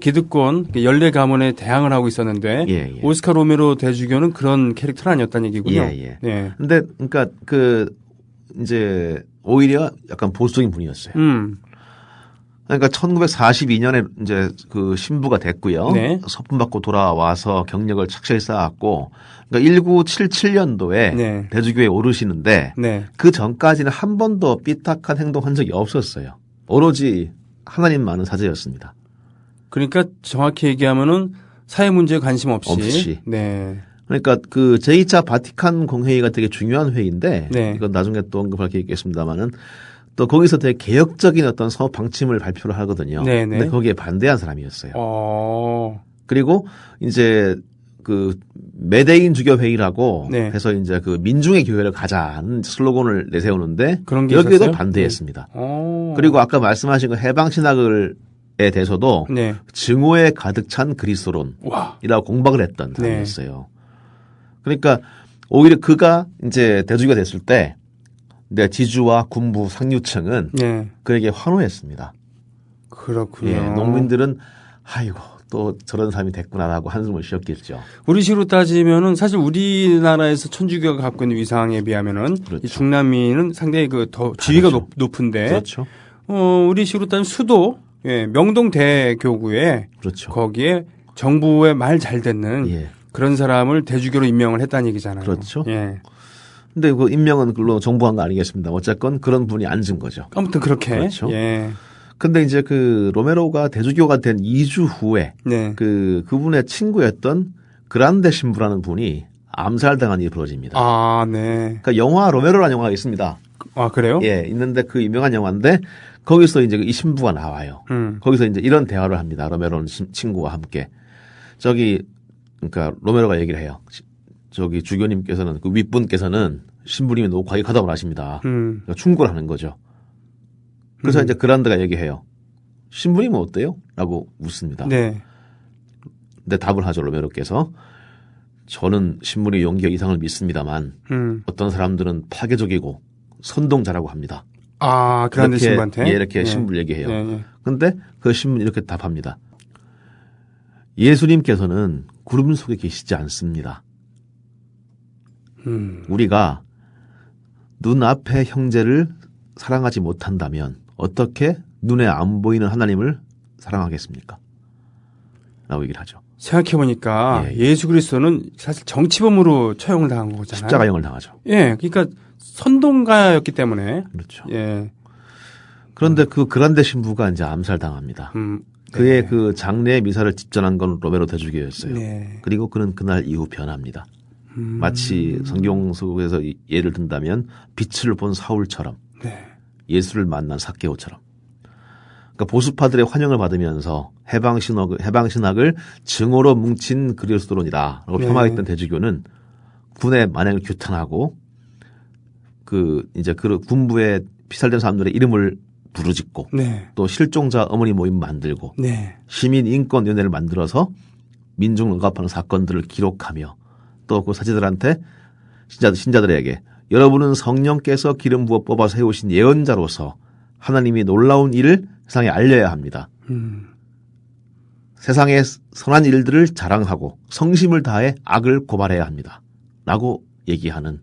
기득권 14가문에 대항을 하고 있었는데 오스카 로메로 대주교는 그런 캐릭터는 아니었다는 얘기군요. 근데 그러니까 이제 오히려 약간 보수적인 분이었어요. 그러니까 1942년에 이제 그 신부가 됐고요. 네. 서품 받고 돌아와서 경력을 착실히 쌓았고, 그러니까 1977년도에 네. 대주교에 오르시는데 네. 그 전까지는 한 번도 삐딱한 행동한 적이 없었어요. 오로지 하나님만은 사제였습니다. 그러니까 정확히 얘기하면은 사회 문제에 관심 없이. 없이. 네. 그러니까 그 제2차 바티칸 공회의가 되게 중요한 회의인데 네. 이건 나중에 또 언급할 게 있겠습니다만은 또 거기서 되게 개혁적인 어떤 사업 방침을 발표를 하거든요. 네네. 근데 거기에 반대한 사람이었어요. 그리고 이제 그 메데인 주교 회의라고 네. 해서 이제 그 민중의 교회를 가자는 슬로건을 내세우는데 그런 게 여기에도 있었어요? 반대했습니다. 네. 그리고 아까 말씀하신 그 해방 신학에 대해서도 네. 증오에 가득 찬 그리스도론이라고 와. 공박을 했던 네. 사람이었어요. 그러니까 오히려 그가 이제 대주교가 됐을 때 지주와 군부 상류층은 네. 그에게 환호했습니다. 그렇군요. 예, 농민들은 아이고 또 저런 사람이 됐구나라고 한숨을 쉬었겠죠. 우리식으로 따지면은 사실 우리나라에서 천주교가 갖고 있는 위상에 비하면은 그렇죠. 이 중남미는 상당히 그 더 지위가 높은데 그렇죠. 우리식으로 따지면 수도 명동 대교구에 그렇죠. 거기에 정부의 말 잘 듣는 예. 그런 사람을 대주교로 임명을 했다는 얘기잖아요. 그렇죠. 예. 근데 그 임명은 물론 정부한 거 아니겠습니다. 어쨌건 그런 분이 앉은 거죠. 아무튼 그렇게. 그렇죠. 예. 근데 이제 그 로메로가 대주교가 된 2주 후에 네. 그분의 친구였던 그란데 신부라는 분이 암살당한 일이 벌어집니다. 아, 네. 그러니까 영화 로메로라는 영화가 있습니다. 아, 그래요? 예, 있는데 그 유명한 영화인데 거기서 이제 이 신부가 나와요. 거기서 이제 이런 대화를 합니다. 로메로는 친구와 함께. 그러니까 로메로가 얘기를 해요. 저기 주교님께서는 그 윗분께서는 신부님이 너무 과격하다고 하십니다. 그러니까 충고를 하는 거죠. 그래서 이제 그란드가 얘기해요. 신부님은 어때요? 라고 묻습니다. 네. 근데 답을 하죠. 로메로께서. 저는 신부님의 용기와 이상을 믿습니다만 어떤 사람들은 파괴적이고 선동자라고 합니다. 아, 그란데 신부한테? 예, 이렇게 신부를 얘기해요. 예. 근데 그 신부는 이렇게 답합니다. 예수님께서는 구름 속에 계시지 않습니다. 우리가 눈앞의 형제를 사랑하지 못한다면 어떻게 눈에 안 보이는 하나님을 사랑하겠습니까? 라고 얘기를 하죠. 생각해보니까 예수 그리스도는 사실 정치범으로 처형을 당한 거잖아요. 십자가형을 당하죠. 예, 그러니까 선동가였기 때문에. 그렇죠. 예. 그런데 그 그란데 신부가 이제 암살당합니다. 그의 그 장례 미사를 집전한 건 로메로 대주교였어요. 네. 그리고 그는 그날 이후 변합니다. 마치 성경 속에서 예를 든다면 빛을 본 사울처럼 네. 예수를 만난 삭개오처럼. 그러니까 보수파들의 환영을 받으면서 해방신학을 증오로 뭉친 그리스도론이다라고 폄하했던 대주교는 군의 만행을 규탄하고 이제 그 군부에 피살된 사람들의 이름을 부르짖고 네. 또 실종자 어머니 모임 만들고 네. 시민인권위원회를 만들어서 민중 억압하는 사건들을 기록하며 또 그 사제들한테 신자들에게 여러분은 성령께서 기름 부어 뽑아 세우신 예언자로서 하나님이 놀라운 일을 세상에 알려야 합니다. 세상의 선한 일들을 자랑하고 성심을 다해 악을 고발해야 합니다. 라고 얘기하는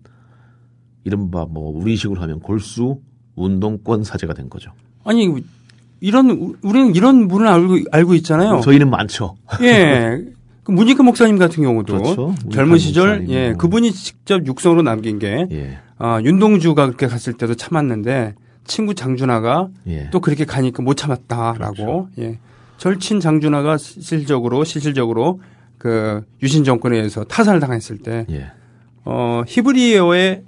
이른바 우리식으로 하면 골수 운동권 사제가 된 거죠. 아니, 우리는 이런 분을 알고 있잖아요. 저희는 많죠. 예. 그 문익그 목사님 같은 경우도 그렇죠. 젊은 시절, 그분이 직접 육성으로 남긴 게, 윤동주가 그렇게 갔을 때도 참았는데, 친구 장준하가 또 그렇게 가니까 못 참았다라고, 그렇죠. 절친 장준하가 실질적으로 그 유신 정권에 의해서 타살을 당했을 때, 히브리어의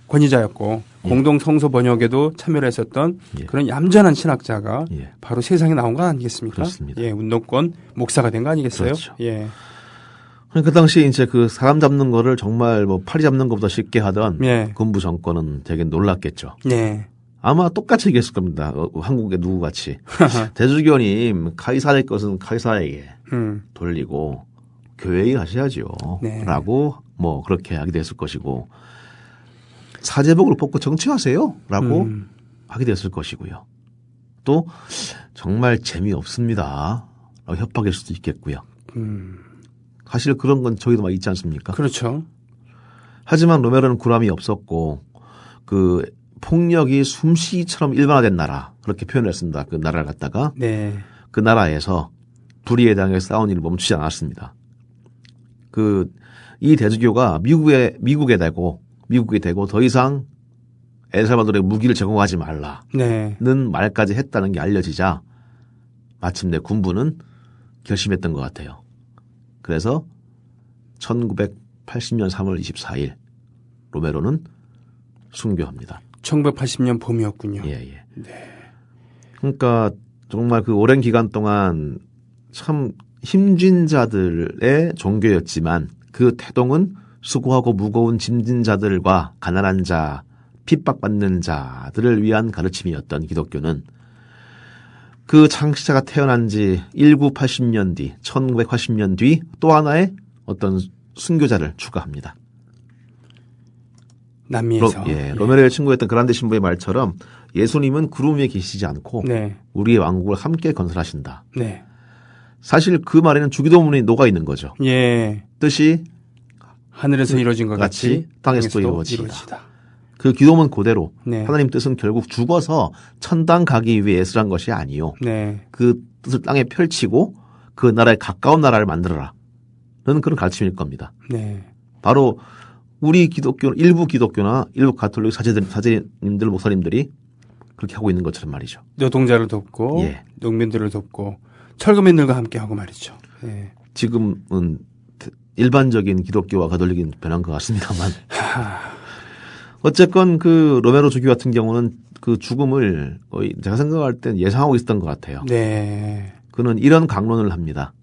권위자였고, 공동 성서 번역에도 참여를 했었던 그런 얌전한 신학자가 바로 세상에 나온 거 아니겠습니까? 그렇습니다. 운동권 목사가 된 거 아니겠어요? 그렇죠. 그 당시 이제 그 사람 잡는 거를 정말 파리 잡는 것보다 쉽게 하던 군부 정권은 되게 놀랐겠죠. 아마 똑같이 얘기했을 겁니다. 한국의 누구같이. 대주교님, 카이사의 것은 카이사에게 돌리고 교회에 하셔야죠. 라고 그렇게 하게 됐을 것이고 사제복을 벗고 정치하세요. 라고 하게 됐을 것이고요. 또 정말 재미없습니다. 라고 협박일 수도 있겠고요. 사실 그런 건 저희도 막 있지 않습니까? 그렇죠. 하지만 로메로는 구람이 없었고 폭력이 숨쉬기처럼 일반화된 나라 그렇게 표현을 했습니다. 그 나라를 갖다가 네. 그 나라에서 불의에 대항해 싸운 일을 멈추지 않았습니다. 이 대주교가 미국에 되고 더 이상 엘살바도르에 무기를 제공하지 말라는 네. 말까지 했다는 게 알려지자 마침내 군부는 결심했던 것 같아요. 그래서 1980년 3월 24일 로메로는 순교합니다. 1980년 봄이었군요. 예. 네. 그러니까 정말 그 오랜 기간 동안 참 힘준 자들의 종교였지만 그 태동은 수고하고 무거운 짐진 자들과 가난한 자, 핍박받는 자들을 위한 가르침이었던 기독교는 그 창시자가 태어난 지 1980년 뒤, 1980년 뒤 또 하나의 어떤 순교자를 추가합니다. 남미에서. 로메로의 친구였던 그란데 신부의 말처럼 예수님은 구름 위에 계시지 않고 네. 우리의 왕국을 함께 건설하신다. 네. 사실 그 말에는 주기도문이 녹아 있는 거죠. 예. 뜻이 하늘에서 이루어진 것 같이 땅에서도 이루어지다. 그 기도문 그대로 네. 하나님 뜻은 결국 죽어서 천당 가기 위해 애쓰란 것이 아니요. 네. 그 뜻을 땅에 펼치고 그 나라에 가까운 나라를 만들어라. 는 그런 가르침일 겁니다. 네. 바로 우리 일부 기독교나 일부 가톨릭 사제님들, 목사님들이 그렇게 하고 있는 것처럼 말이죠. 노동자를 돕고 농민들을 돕고 철거민들과 함께 하고 말이죠. 예. 지금은 일반적인 기독교와 가톨릭이 변한 것 같습니다만 어쨌건 그 로메로 주교 같은 경우는 그 죽음을 거의 제가 생각할 땐 예상하고 있었던 것 같아요. 네. 그는 이런 강론을 합니다.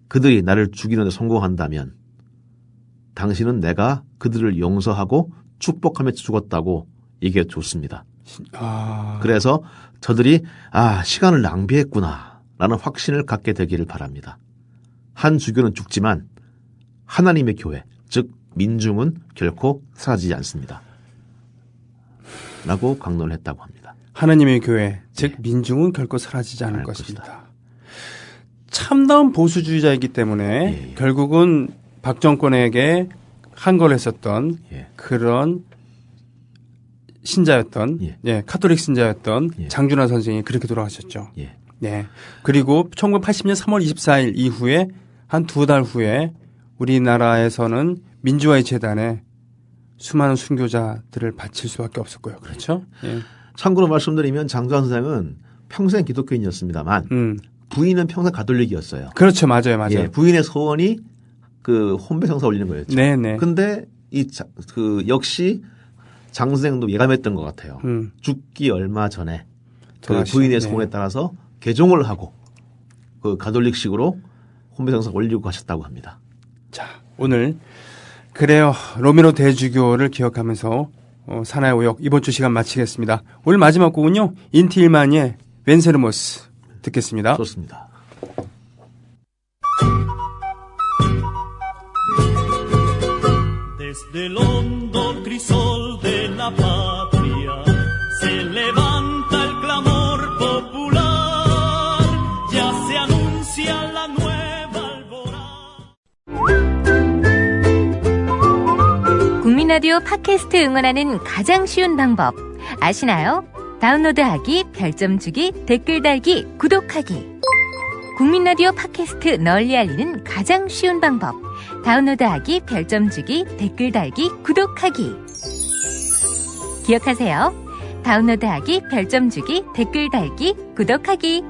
그들이 나를 죽이는 데 성공한다면 당신은 내가 그들을 용서하고 축복하며 죽었다고 얘기해 줬습니다. 그래서 저들이 시간을 낭비했구나 라는 확신을 갖게 되기를 바랍니다. 한 주교는 죽지만 하나님의 교회, 즉 민중은 결코 사라지지 않습니다. 라고 강론을 했다고 합니다. 하나님의 교회, 즉 민중은 결코 사라지지 않을 것입니다. 참다운 보수주의자이기 때문에 결국은 박 정권에게 한걸 했었던 그런 신자였던 카톨릭 신자였던 장준하 선생이 그렇게 돌아가셨죠. 네. 그리고 1980년 3월 24일 이후에 한 2달 후에 우리나라에서는 민주화의 재단에 수많은 순교자들을 바칠 수밖에 없었고요. 그렇죠? 예. 참고로 말씀드리면 장준하 선생은 평생 기독교인이었습니다만 부인은 평생 가톨릭이었어요. 그렇죠. 맞아요. 부인의 소원이 그 혼배성사 올리는 거였죠. 네네. 근데 역시 장 선생도 예감했던 것 같아요. 죽기 얼마 전에 그 부인의 소원에 따라서 개종을 하고 그 가톨릭식으로 혼배성사 올리고 가셨다고 합니다. 자, 오늘 그래요. 로메로 대주교를 기억하면서 사나이 오역 이번 주 시간 마치겠습니다. 오늘 마지막 곡은요. 인티 일만의 벤세르모스 듣겠습니다. 좋습니다. Desde el hondo crisol de la patria se levanta el clamor popular, ya se anuncia la nueva alborada. 국민 라디오 팟캐스트 응원하는 가장 쉬운 방법 아시나요? 다운로드하기, 별점 주기, 댓글 달기, 구독하기. 국민 라디오 팟캐스트 널리 알리는 가장 쉬운 방법. 다운로드하기, 별점 주기, 댓글 달기, 구독하기. 기억하세요. 다운로드하기, 별점 주기, 댓글 달기, 구독하기.